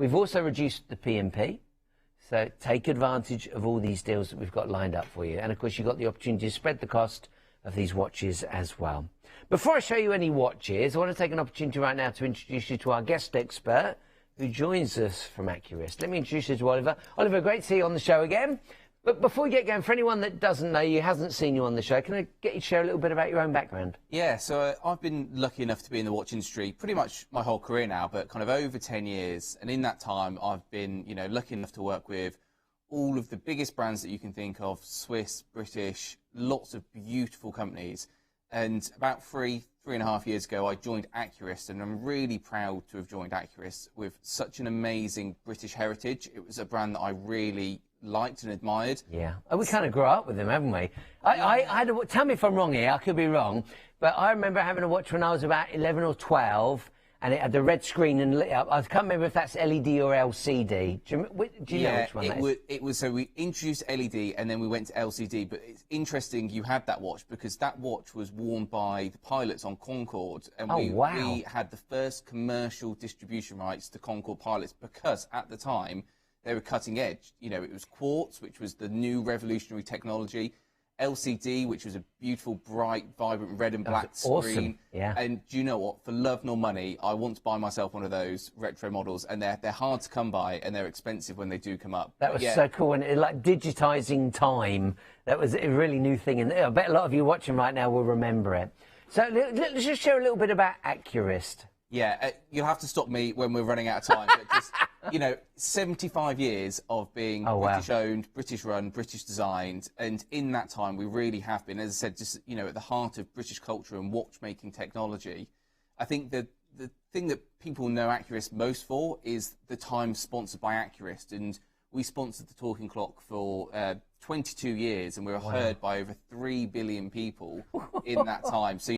We've also reduced the P&P. So take advantage of all these deals that we've got lined up for you. And of course, you've got the opportunity to spread the cost of these watches as well. Before I show you any watches, I want to take an opportunity right now to introduce you to our guest expert who joins us from Accurist. Let me introduce you to Oliver. Oliver, great to see you on the show again. But before we get going, for anyone that doesn't know you, hasn't seen you on the show, can I get you to share a little bit about your own background? Yeah, so I've been lucky enough to be in the watch industry pretty much my whole career now, but kind of over 10 years. And in that time, I've been, lucky enough to work with all of the biggest brands that you can think of, Swiss, British, lots of beautiful companies. And about three and a half years ago, I joined Accurist, and I'm really proud to have joined Accurist with such an amazing British heritage. It was a brand that I really liked and admired. Yeah, we kind of grew up with them, haven't we? I had a, tell me if I'm wrong here, I could be wrong, but I remember having a watch when I was about 11 or 12, and it had the red screen and lit up. I can't remember if that's LED or LCD. Do you know which one that is? It was, so we introduced LED and then we went to LCD, but it's interesting you had that watch because that watch was worn by the pilots on Concorde, and we had the first commercial distribution rights to Concorde pilots because at the time they were cutting edge. It was quartz, which was the new revolutionary technology, LCD, which was a beautiful, bright, vibrant red and black screen. Awesome. Yeah. And do you know what? For love nor money, I want to buy myself one of those retro models, and they're hard to come by, and they're expensive when they do come up. That was so cool, and like digitising time. That was a really new thing, and I bet a lot of you watching right now will remember it. So let's just share a little bit about Accurist. Yeah, you'll have to stop me when we're running out of time. But just, 75 years of being British-owned, British-run, British-designed, and in that time we really have been, as I said, just at the heart of British culture and watchmaking technology. I think the thing that people know Accurist most for is the time sponsored by Accurist, and we sponsored the Talking Clock for 22 years, and we were heard by over 3 billion people in that time. So